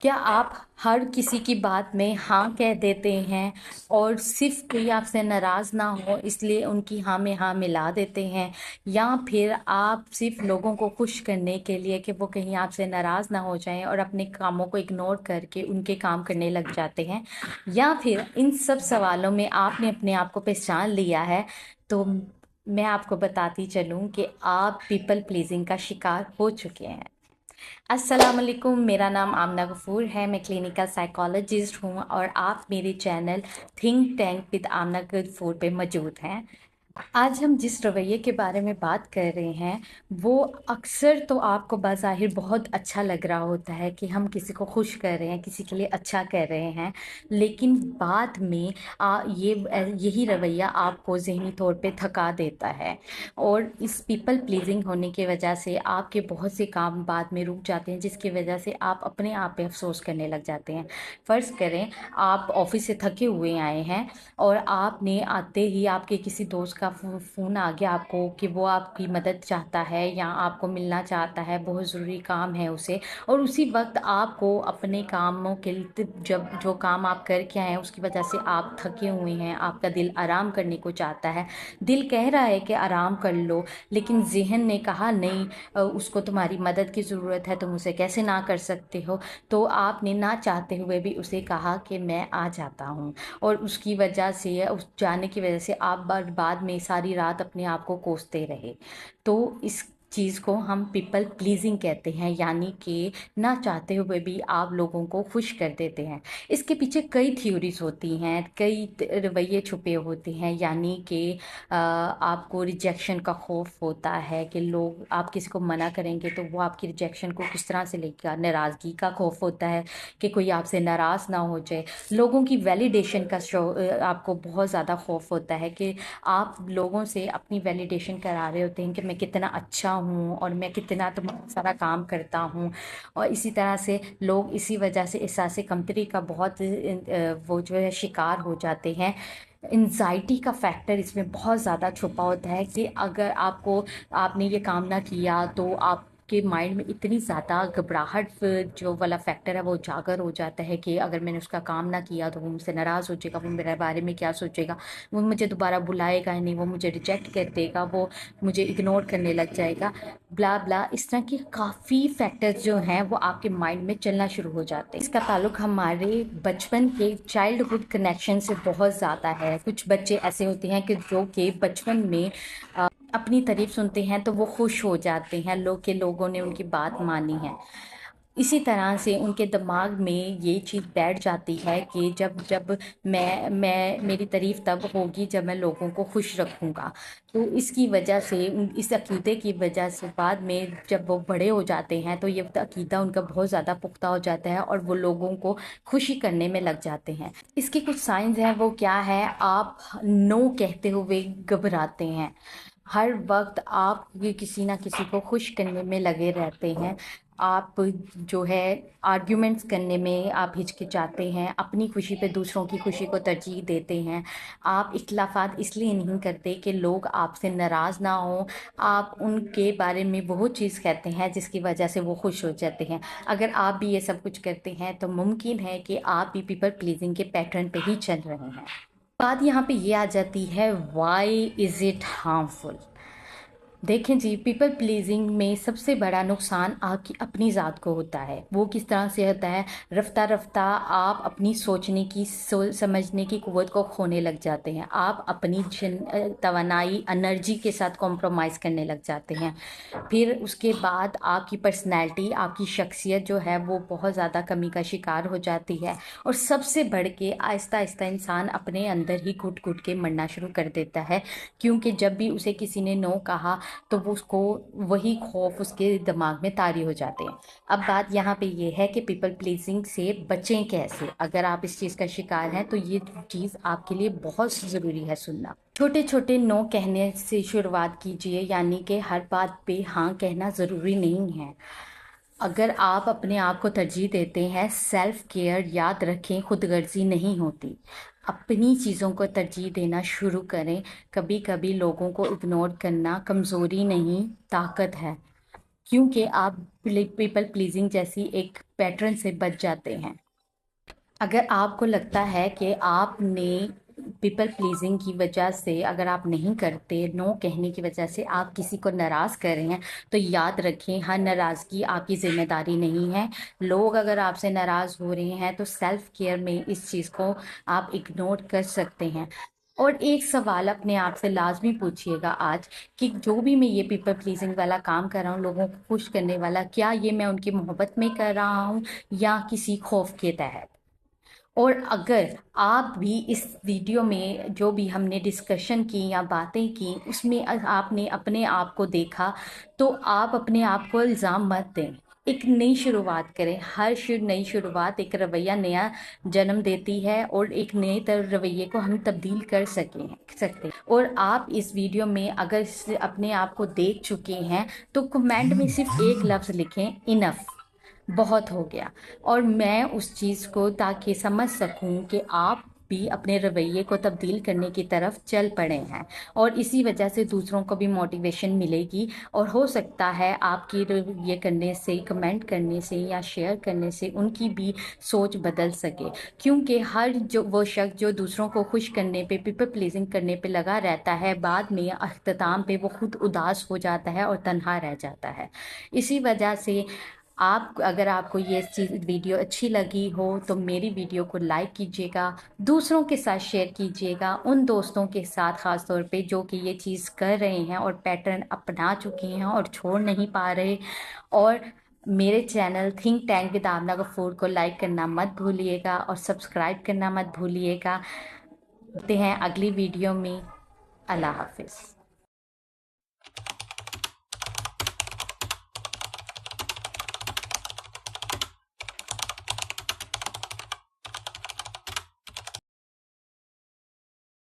क्या आप हर किसी की बात में हाँ कह देते हैं और सिर्फ कोई आपसे नाराज़ ना हो इसलिए उनकी हाँ में हाँ मिला देते हैं, या फिर आप सिर्फ लोगों को खुश करने के लिए कि वो कहीं आपसे नाराज़ ना हो जाएं और अपने कामों को इग्नोर करके उनके काम करने लग जाते हैं, या फिर इन सब सवालों में आपने अपने आप को पहचान लिया है? तो मैं आपको बताती चलूं कि आप पीपल प्लीजिंग का शिकार हो चुके हैं। अस्सलाम वालेकुम, मेरा नाम आमना गफूर है। मैं क्लिनिकल साइकोलॉजिस्ट हूँ और आप मेरे चैनल थिंक टैंक विद आमना गफूर पे मौजूद हैं। आज हम जिस रवैये के बारे में बात कर रहे हैं वो अक्सर तो आपको बाज़ाहिर बहुत अच्छा लग रहा होता है कि हम किसी को खुश कर रहे हैं, किसी के लिए अच्छा कर रहे हैं, लेकिन बाद में यही रवैया आपको ज़हनी तौर पे थका देता है और इस पीपल प्लीजिंग होने की वजह से आपके बहुत से काम बाद में रुक जाते हैं, जिसकी वजह से आप अपने आप पे अफसोस करने लग जाते हैं। फ़र्ज़ करें आप ऑफिस से थके हुए आए हैं और आपने आते ही आपके किसी दोस्त का फ़ोन आ गया आपको कि वो आपकी मदद चाहता है या आपको मिलना चाहता है, बहुत ज़रूरी काम है उसे, और उसी वक्त आपको अपने कामों के लिए जब जो काम आप करके आए हैं उसकी वजह से आप थके हुए हैं, आपका दिल आराम करने को चाहता है, दिल कह रहा है कि आराम कर लो, लेकिन ज़हन ने कहा नहीं, उसको तुम्हारी मदद की ज़रूरत है, तुम उसे कैसे ना कर सकते हो। तो आपने ना चाहते हुए भी उसे कहा कि मैं आ जाता हूँ, और उसकी वजह से, उस जाने की वजह से आप बाद में सारी रात अपने आप को कोसते रहे। तो इस चीज़ को हम पीपल प्लीजिंग कहते हैं, यानी कि ना चाहते हुए भी आप लोगों को खुश कर देते हैं। इसके पीछे कई थ्योरीज होती हैं, कई रवैये छुपे होते हैं, यानी कि आपको रिजेक्शन का खौफ होता है कि लोग, आप किसी को मना करेंगे तो वो आपकी रिजेक्शन को किस तरह से लेगा, नाराज़गी का खौफ होता है कि कोई आपसे नाराज़ ना हो जाए, लोगों की वैलिडेशन का आपको बहुत ज़्यादा खौफ होता है कि आप लोगों से अपनी वैलिडेशन करा रहे होते हैं कि मैं कितना अच्छा हूँ और मैं कितना तुम्हारा सारा काम करता हूँ, और इसी तरह से लोग इसी वजह से एहसास कमतरी का बहुत वो जो है शिकार हो जाते हैं। एंजाइटी का फैक्टर इसमें बहुत ज़्यादा छुपा होता है कि अगर आपने ये काम ना किया तो आपके माइंड में इतनी ज़्यादा घबराहट जो वाला फैक्टर है वो उजागर हो जाता है कि अगर मैंने उसका काम ना किया तो वो मुझसे नाराज़ हो जाएगा, वो मेरे बारे में क्या सोचेगा, वो मुझे दोबारा बुलाएगा ही नहीं, वो मुझे रिजेक्ट कर देगा, वो मुझे इग्नोर करने लग जाएगा, ब्ला ब्ला। इस तरह के काफ़ी फैक्टर्स जो हैं वो आपके माइंड में चलना शुरू हो जाते हैं। इसका ताल्लुक हमारे बचपन के चाइल्डहुड कनेक्शन से बहुत ज़्यादा है। कुछ बच्चे ऐसे होते हैं कि जो कि बचपन में अपनी तारीफ सुनते हैं तो वो खुश हो जाते हैं, लोगों ने उनकी बात मानी है। इसी तरह से उनके दिमाग में ये चीज़ बैठ जाती है कि जब जब मैं मेरी तारीफ तब होगी जब मैं लोगों को खुश रखूँगा। तो इसकी वजह से इस अकीदे की वजह से बाद में जब वो बड़े हो जाते हैं तो ये अकीदा उनका बहुत ज़्यादा पुख्ता हो जाता है और वो लोगों को खुशी करने में लग जाते हैं। इसके कुछ साइंस हैं, वो क्या है? आप नो कहते हुए घबराते हैं, हर वक्त आप ये किसी ना किसी को खुश करने में लगे रहते हैं, आप जो है आर्ग्यूमेंट्स करने में आप हिचकिचाते हैं, अपनी खुशी पे दूसरों की खुशी को तरजीह देते हैं, आप इख्लाफात इसलिए नहीं करते कि लोग आपसे नाराज़ ना हो, आप उनके बारे में वो चीज़ कहते हैं जिसकी वजह से वो खुश हो जाते हैं। अगर आप भी ये सब कुछ करते हैं तो मुमकिन है कि आप भी पीपल प्लीजिंग के पैटर्न पे ही चल रहे हैं। बात यहाँ पे ये आ जाती है, व्हाई इज़ इट हार्मफुल? देखें जी, पीपल प्लीजिंग में सबसे बड़ा नुकसान आपकी अपनी ज़ात को होता है। वो किस तरह से होता है? रफ्ता रफ्ता आप अपनी सोचने की समझने की कुव्वत को खोने लग जाते हैं, आप अपनी तवानाई एनर्जी के साथ कॉम्प्रोमाइज़ करने लग जाते हैं। फिर उसके बाद आपकी पर्सनैलिटी, आपकी शख्सियत जो है वो बहुत ज़्यादा कमी का शिकार हो जाती है, और सबसे बढ़ के आहिस्ता आहिस्ता इंसान अपने अंदर ही घुट घुट के मरना शुरू कर देता है, क्योंकि जब भी उसे किसी ने नो कहा तो वो उसको वही खौफ उसके दिमाग में तारी हो जाते हैं। अब बात यहाँ पे ये है कि पीपल प्लीजिंग से बचें कैसे? अगर आप इस चीज़ का शिकार हैं तो ये चीज़ आपके लिए बहुत ज़रूरी है सुनना। छोटे छोटे नो कहने से शुरुआत कीजिए, यानी कि हर बात पे हाँ कहना ज़रूरी नहीं है। अगर आप अपने आप को तरजीह देते हैं, सेल्फ केयर याद रखें खुदगर्जी नहीं होती, अपनी चीज़ों को तरजीह देना शुरू करें। कभी कभी लोगों को इग्नोर करना कमज़ोरी नहीं, ताकत है, क्योंकि आप पीपल प्लीजिंग जैसी एक पैटर्न से बच जाते हैं। अगर आपको लगता है कि आपने पीपल प्लीजिंग की वजह से, अगर आप नहीं करते, नो कहने की वजह से आप किसी को नाराज़ कर रहे हैं, तो याद रखें हर नाराज़गी आपकी ज़िम्मेदारी नहीं है। लोग अगर आपसे नाराज़ हो रहे हैं तो सेल्फ केयर में इस चीज़ को आप इग्नोर कर सकते हैं। और एक सवाल अपने आप से लाजमी पूछिएगा आज, कि जो भी मैं ये पीपल प्लीजिंग वाला काम कर रहा हूँ, लोगों को खुश करने वाला, क्या ये मैं उनकी मोहब्बत में कर रहा हूँ या किसी खौफ के तहत। और अगर आप भी इस वीडियो में जो भी हमने डिस्कशन की या बातें की उसमें आपने अपने आप को देखा, तो आप अपने आप को इल्ज़ाम मत दें। एक नई शुरुआत करें। हर नई शुरुआत एक रवैया नया जन्म देती है और एक नए रवैये को हम तब्दील कर सकते हैं। और आप इस वीडियो में अगर अपने आप को देख चुके हैं तो कमेंट में सिर्फ एक लफ्ज़ लिखें, इनफ, बहुत हो गया। और मैं उस चीज़ को ताकि समझ सकूं कि आप भी अपने रवैये को तब्दील करने की तरफ चल पड़े हैं, और इसी वजह से दूसरों को भी मोटिवेशन मिलेगी। और हो सकता है आपकी ये करने से, कमेंट करने से या शेयर करने से उनकी भी सोच बदल सके। क्योंकि हर जो वो शख्स जो दूसरों को खुश करने पे, पीपल प्लीजिंग करने पे लगा रहता है, बाद में अख्ताम पे वो खुद उदास हो जाता है और तन्हा रह जाता है। इसी वजह से अगर आपको ये चीज़ वीडियो अच्छी लगी हो तो मेरी वीडियो को लाइक कीजिएगा, दूसरों के साथ शेयर कीजिएगा, उन दोस्तों के साथ ख़ास तौर पे जो कि ये चीज़ कर रहे हैं और पैटर्न अपना चुके हैं और छोड़ नहीं पा रहे। और मेरे चैनल थिंक टैंक विद आमना गफूर को लाइक करना मत भूलिएगा और सब्सक्राइब करना मत भूलिएगा। मिलते हैं अगली वीडियो में। अल्लाह हाफिज़।